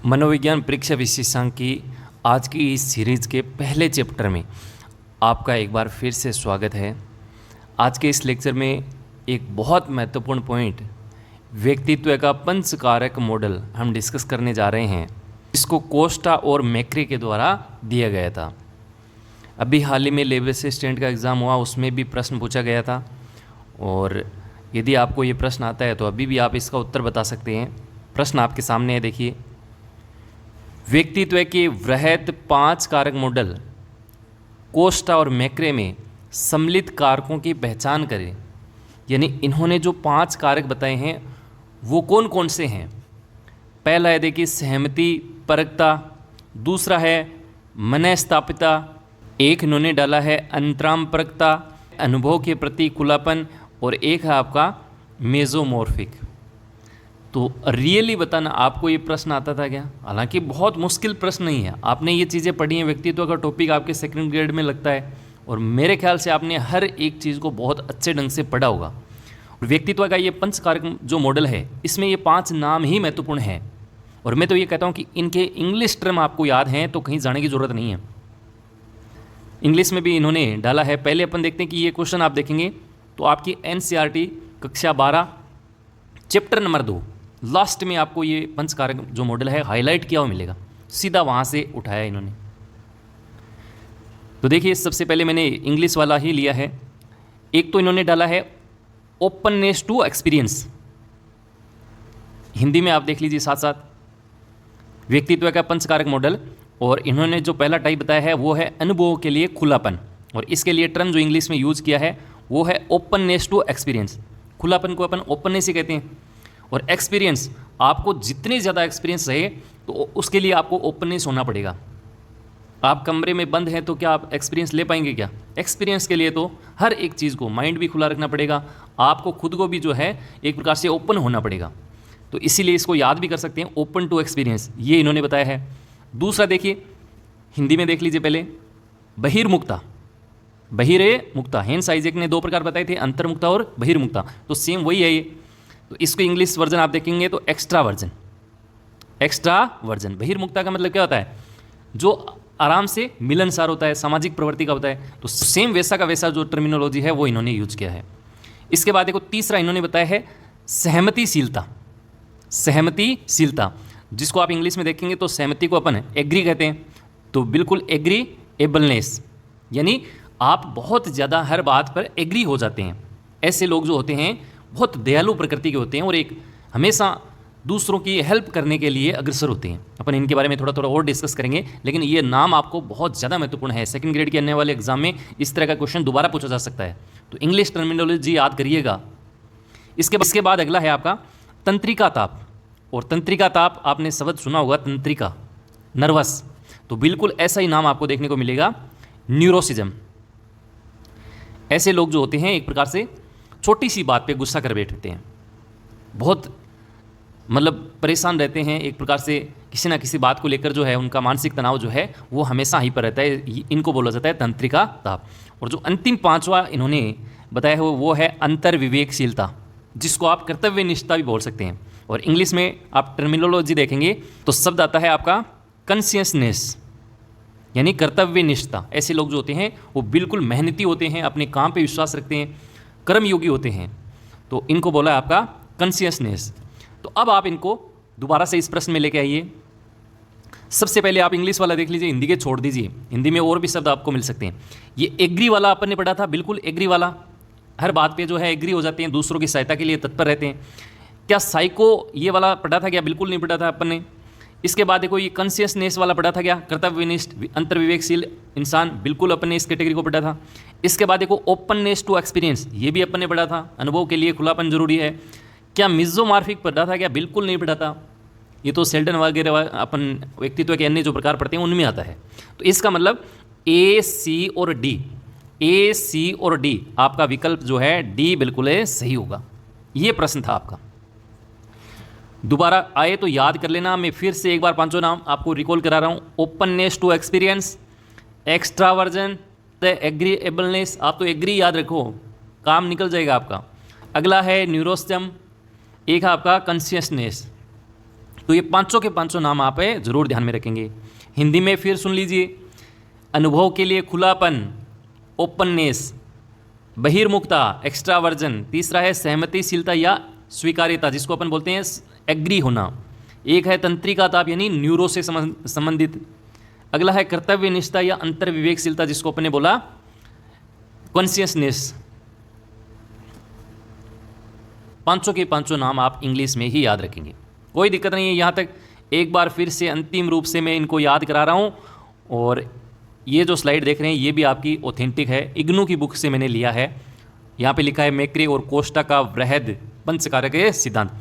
मनोविज्ञान परीक्षा विशेषांक की आज की इस सीरीज़ के पहले चैप्टर में आपका एक बार फिर से स्वागत है। आज के इस लेक्चर में एक बहुत महत्वपूर्ण पॉइंट व्यक्तित्व का पंच कारक मॉडल हम डिस्कस करने जा रहे हैं। इसको कोस्टा और मैक्रे के द्वारा दिया गया था। अभी हाल ही में लेबर असिस्टेंट का एग्ज़ाम हुआ, उसमें भी प्रश्न पूछा गया था और यदि आपको ये प्रश्न आता है तो अभी भी आप इसका उत्तर बता सकते हैं। प्रश्न आपके सामने है, देखिए। व्यक्तित्व के वृहत 5 कारक मॉडल कोस्टा और मैक्रे में सम्मिलित कारकों की पहचान करें। यानी इन्होंने जो 5 कारक बताए हैं वो कौन कौन से हैं। पहला है देखिए सहमति परकता, दूसरा है मनस्थापिता, एक इन्होंने डाला है अंतराम परकता, अनुभव के प्रति खुलापन, और एक है आपका मेजोमॉर्फिक। तो रियली बताना, आपको ये प्रश्न आता था क्या? हालांकि बहुत मुश्किल प्रश्न नहीं है, आपने ये चीज़ें पढ़ी हैं। व्यक्तित्व का टॉपिक आपके सेकंड ग्रेड में लगता है और मेरे ख्याल से आपने हर एक चीज़ को बहुत अच्छे ढंग से पढ़ा होगा। व्यक्तित्व का ये पंच कारक जो मॉडल है, इसमें ये 5 नाम ही महत्वपूर्ण हैं और मैं तो ये कहता हूँ कि इनके इंग्लिश टर्म आपको याद हैं तो कहीं जाने की ज़रूरत नहीं है। इंग्लिश में भी इन्होंने डाला है। पहले अपन देखते हैं कि ये क्वेश्चन आप देखेंगे तो आपकी NCERT कक्षा 12 चैप्टर नंबर 2 लास्ट में आपको ये पंच कारक जो मॉडल है हाईलाइट किया हुआ मिलेगा, सीधा वहाँ से उठाया इन्होंने। तो देखिए, सबसे पहले मैंने इंग्लिश वाला ही लिया है। एक तो इन्होंने डाला है ओपननेस टू एक्सपीरियंस। हिंदी में आप देख लीजिए साथ साथ व्यक्तित्व का पंच कारक मॉडल, और इन्होंने जो पहला टाइप बताया है वो है अनुभव के लिए खुलापन, और इसके लिए टर्म जो इंग्लिश में यूज़ किया है वो है ओपननेस टू एक्सपीरियंस। खुलापन को अपन ओपननेस ही कहते हैं, और एक्सपीरियंस, आपको जितनी ज़्यादा एक्सपीरियंस रहे तो उसके लिए आपको ओपननेस होना पड़ेगा। आप कमरे में बंद हैं तो क्या आप एक्सपीरियंस ले पाएंगे क्या? एक्सपीरियंस के लिए तो हर एक चीज़ को, माइंड भी खुला रखना पड़ेगा, आपको खुद को भी जो है एक प्रकार से ओपन होना पड़ेगा। तो इसीलिए इसको याद भी कर सकते हैं, ओपन टू एक्सपीरियंस, ये इन्होंने बताया है। दूसरा देखिए, हिंदी में देख लीजिए पहले, बहिर्मुखता। बहिर्मुखता हेंस आइजैक ने 2 प्रकार बताए थे, अंतर्मुखता और बहिर्मुखता, तो सेम वही है ये। तो इसको इंग्लिश वर्जन आप देखेंगे तो एक्स्ट्रावर्जन। एक्स्ट्रावर्जन बहिर्मुखता का मतलब क्या होता है? जो आराम से मिलनसार होता है, सामाजिक प्रवृत्ति का होता है। तो सेम वैसा का वैसा जो टर्मिनोलॉजी है वो इन्होंने यूज किया है। इसके बाद देखो, तीसरा इन्होंने बताया है सहमतिशीलता। सहमतिशीलता, जिसको आप इंग्लिश में देखेंगे तो सहमति को अपन एग्री कहते हैं, तो बिल्कुल एग्रीएबलनेस, यानी आप बहुत ज़्यादा हर बात पर एग्री हो जाते हैं। ऐसे लोग जो होते हैं बहुत दयालु प्रकृति के होते हैं और एक हमेशा दूसरों की हेल्प करने के लिए अग्रसर होते हैं। अपन इनके बारे में थोड़ा थोड़ा और डिस्कस करेंगे, लेकिन ये नाम आपको बहुत ज़्यादा महत्वपूर्ण है। सेकंड ग्रेड के आने वाले एग्जाम में इस तरह का क्वेश्चन दोबारा पूछा जा सकता है, तो इंग्लिश टर्मिनोलॉजी याद करिएगा। इसके बाद अगला है आपका तंत्रिका ताप, और तंत्रिका ताप आपने शब्द सुना होगा, तंत्रिका, नर्वस, तो बिल्कुल ऐसा ही नाम आपको देखने को मिलेगा, न्यूरोसिज्म। ऐसे लोग जो होते हैं एक प्रकार से छोटी सी बात पे गुस्सा कर बैठते हैं, बहुत मतलब परेशान रहते हैं, एक प्रकार से किसी ना किसी बात को लेकर जो है उनका मानसिक तनाव जो है वो हमेशा ही पर रहता है। इनको बोला जाता है तंत्रिका ताप। और जो अंतिम 5वां इन्होंने बताया है वो है अंतर्विवेकशीलता, जिसको आप कर्तव्यनिष्ठता भी बोल सकते हैं। और इंग्लिश में आप टर्मिनोलॉजी देखेंगे तो शब्द आता है आपका कॉन्शियसनेस, यानी कर्तव्यनिष्ठता। ऐसे लोग जो होते हैं वो बिल्कुल मेहनती होते हैं, अपने काम पे विश्वास रखते हैं, कर्मयोगी होते हैं, तो इनको बोला है आपका कॉन्शियसनेस। तो अब आप इनको दोबारा से इस प्रश्न में लेके आइए। सबसे पहले आप इंग्लिश वाला देख लीजिए, हिंदी के छोड़ दीजिए, हिंदी में और भी शब्द आपको मिल सकते हैं। ये एग्री वाला अपन ने पढ़ा था, बिल्कुल एग्री वाला, हर बात पे जो है एग्री हो जाते हैं, दूसरों की सहायता के लिए तत्पर रहते हैं। क्या साइको ये वाला पढ़ा था क्या? बिल्कुल नहीं पढ़ा था अपन ने। इसके बाद देखो, ये कॉन्शियसनेस वाला पढ़ा था क्या? कर्तव्यनिष्ठ, अंतर्विवेकशील इंसान, बिल्कुल अपन ने इस कैटेगरी को पढ़ा था। इसके बाद देखो ओपननेस टू एक्सपीरियंस, ये भी अपन ने पढ़ा था, अनुभव के लिए खुलापन जरूरी है। क्या मेसोमॉर्फिक पढ़ा था क्या? बिल्कुल नहीं पढ़ा था। ये तो सेल्डन वगैरह अपन व्यक्तित्व के अन्य जो प्रकार पढ़ते हैं उनमें आता है। तो इसका मतलब A, C और D, A, C और D, आपका विकल्प जो है D बिल्कुल सही होगा। ये प्रश्न था आपका। दोबारा आए तो याद कर लेना, मैं फिर से एक बार 5 नाम आपको रिकॉल करा रहा हूँ। Openness to experience, extraversion, the agreeableness, आप तो एग्री याद रखो, काम निकल जाएगा आपका। अगला है न्यूरोसिज्म, एक है आपका कॉन्शियसनेस, तो तो ये पांचों के पांचों नाम आप जरूर ध्यान में रखेंगे। हिंदी में फिर सुन लीजिए, अनुभव के लिए खुलापन, ओपननेस, बहिर्मुखता, एक्स्ट्रावर्जन। तीसरा है सहमतिशीलता या स्वीकार्यता, जिसको अपन बोलते हैं एग्री होना। एक है तंत्रिकाताप यानी न्यूरो से संबंधित। अगला है कर्तव्यनिष्ठता या अंतर्विवेकशीलता, जिसको अपन ने बोला कॉन्शियसनेस। पांचों के पांचों नाम आप इंग्लिश में ही याद रखेंगे, कोई दिक्कत नहीं है। यहाँ तक एक बार फिर से अंतिम रूप से मैं इनको याद करा रहा हूँ। और ये जो स्लाइड देख रहे हैं ये भी आपकी ऑथेंटिक है, इग्नू की बुक से मैंने लिया है। यहाँ पे लिखा है मैक्रे और कोस्टा का वृहद पंचकारक सिद्धांत,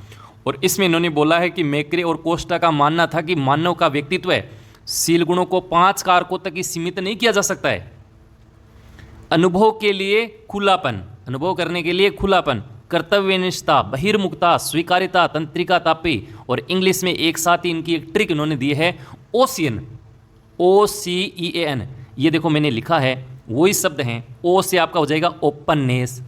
और इसमें इन्होंने बोला है कि मैक्रे और कोस्टा का मानना था कि मानव का व्यक्तित्व शील गुणों को 5 कारकों तक ही सीमित नहीं किया जा सकता है। अनुभव के लिए खुलापन, अनुभव करने के लिए खुलापन, कर्तव्यनिष्ठता, बहिर्मुखता, स्वीकार्यता, तंत्रिकातापी, और इंग्लिश में एक साथ ही इनकी एक ट्रिक इन्होंने दी है ओसियन, OCEAN। ये देखो मैंने लिखा है, वही शब्द हैं। ओ से आपका हो जाएगा ओपननेस,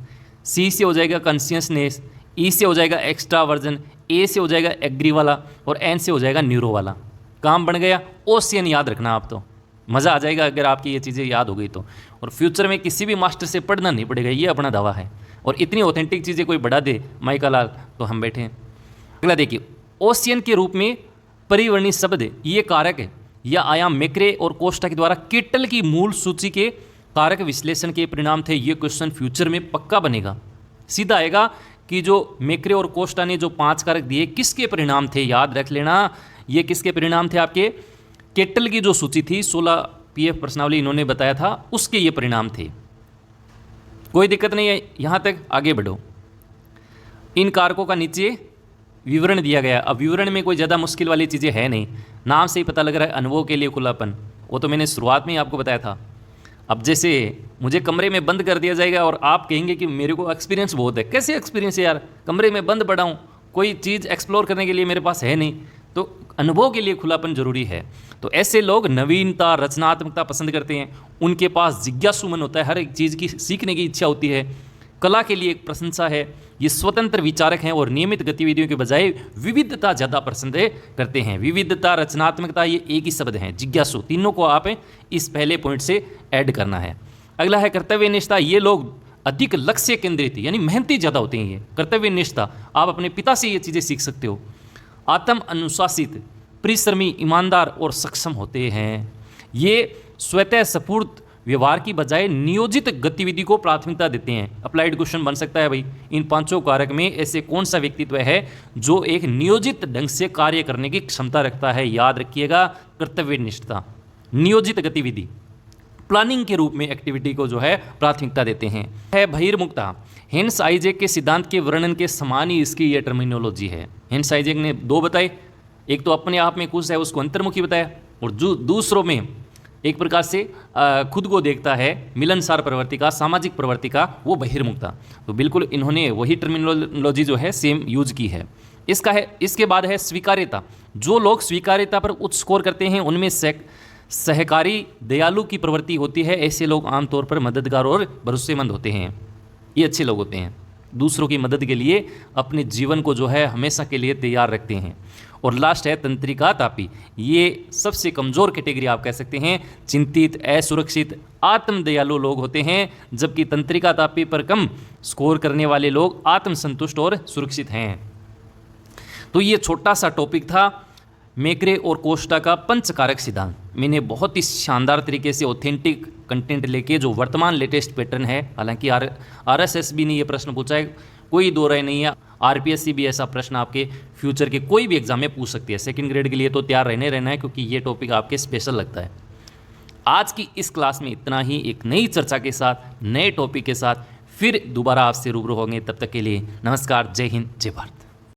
सी से हो जाएगा कॉन्शियसनेस, ई से हो जाएगा एक्स्ट्रावर्जन, ए से हो जाएगा एग्री वाला, और एन से हो जाएगा न्यूरो वाला। काम बन गया। ओसियन याद रखना आप, तो मज़ा आ जाएगा अगर आपकी ये चीज़ें याद हो गई तो। और फ्यूचर में किसी भी मास्टर से पढ़ना नहीं पड़ेगा, ये अपना दावा है। और इतनी ऑथेंटिक चीज़ें कोई बढ़ा दे माइका लाल तो हम बैठे हैं। अगला देखिए, ओसियन के रूप में परिवर्णित शब्द ये कारक या आयाम मैक्रे और कोस्टा के द्वारा केटल की मूल सूची के कारक विश्लेषण के परिणाम थे। ये क्वेश्चन फ्यूचर में पक्का बनेगा, सीधा आएगा कि जो मैक्रे और कोस्टा ने जो 5 कारक दिए किसके परिणाम थे, याद रख लेना। ये किसके परिणाम थे? आपके केटल की जो सूची थी 16 PF प्रश्नावली इन्होंने बताया था, उसके ये परिणाम थे। कोई दिक्कत नहीं है, यहाँ तक आगे बढ़ो। इन कारकों का नीचे विवरण दिया गया। अब विवरण में कोई ज़्यादा मुश्किल वाली चीज़ें है नहीं, नाम से ही पता लग रहा है। अनुभव के लिए खुलापन, वो तो मैंने शुरुआत में ही आपको बताया था। अब जैसे मुझे कमरे में बंद कर दिया जाएगा और आप कहेंगे कि मेरे को एक्सपीरियंस बहुत है। कैसे एक्सपीरियंस है यार, कमरे में बंद पड़ा हूँ, कोई चीज़ एक्सप्लोर करने के लिए मेरे पास है नहीं। तो अनुभव के लिए खुलापन जरूरी है। तो ऐसे लोग नवीनता, रचनात्मकता पसंद करते हैं, उनके पास जिज्ञासु मन होता है, हर एक चीज़ की सीखने की इच्छा होती है, कला के लिए एक प्रशंसा है, ये स्वतंत्र विचारक हैं और नियमित गतिविधियों के बजाय विविधता ज़्यादा पसंद करते हैं। विविधता, रचनात्मकता, ये एक ही शब्द हैं, जिज्ञासु। तीनों को आप इस पहले पॉइंट से ऐड करना है। अगला है कर्तव्यनिष्ठता। ये लोग अधिक लक्ष्य केंद्रित यानी मेहनती ज़्यादा होते हैं। ये कर्तव्यनिष्ठता, आप अपने पिता से ये चीज़ें सीख सकते हो। आत्म अनुशासित, परिश्रमी, ईमानदार और सक्षम होते हैं। ये स्वतः स्फूर्त व्यवहार की बजाय नियोजित गतिविधि को प्राथमिकता देते हैं। अप्लाइड क्वेश्चन बन सकता है भाई, इन 5 कारक में ऐसे कौन सा व्यक्तित्व है जो एक नियोजित ढंग से कार्य करने की क्षमता रखता है? याद रखिएगा, कर्तव्यनिष्ठता, नियोजित गतिविधि, प्लानिंग के रूप में एक्टिविटी को जो है प्राथमिकता देते हैं। है बहिर्मुखता। हेंस आइजैक के सिद्धांत के वर्णन के समान ही इसकी यह टर्मिनोलॉजी है। हेंस आइजैक ने 2 बताए, एक तो अपने आप में खुश है उसको अंतर्मुखी बताया, और जो दूसरों में एक प्रकार से खुद को देखता है, मिलनसार प्रवृत्ति का, सामाजिक प्रवृत्ति का, वो बहिर्मुखता। तो बिल्कुल इन्होंने वही टर्मिनोलॉजी जो है सेम यूज की है। इसके बाद है स्वीकार्यता। जो लोग स्वीकार्यता पर उच्च स्कोर करते हैं उनमें सहकारी, दयालु की प्रवृत्ति होती है। ऐसे लोग आमतौर पर मददगार और भरोसेमंद होते हैं। ये अच्छे लोग होते हैं, दूसरों की मदद के लिए अपने जीवन को जो है हमेशा के लिए तैयार रखते हैं। और लास्ट है तंत्रिकातापी। ये सबसे कमज़ोर कैटेगरी आप कह सकते हैं। चिंतित, असुरक्षित, आत्मदयालु लोग होते हैं, जबकि तंत्रिकातापी पर कम स्कोर करने वाले लोग आत्मसंतुष्ट और सुरक्षित हैं। तो ये छोटा सा टॉपिक था मैक्रे और कोस्टा का पंचकारक सिद्धांत। मैंने बहुत ही शानदार तरीके से ऑथेंटिक कंटेंट लेके, जो वर्तमान लेटेस्ट पैटर्न है, हालांकि RSSB ने ये प्रश्न पूछा है, कोई दो राय नहीं है। RPSC भी ऐसा प्रश्न आपके फ्यूचर के कोई भी एग्जाम में पूछ सकती है। 2nd ग्रेड के लिए तो तैयार रहना है, क्योंकि ये टॉपिक आपके स्पेशल लगता है। आज की इस क्लास में इतना ही। एक नई चर्चा के साथ, नए टॉपिक के साथ फिर दोबारा आपसे रूबरू होंगे। तब तक के लिए नमस्कार, जय हिंद, जय भारत।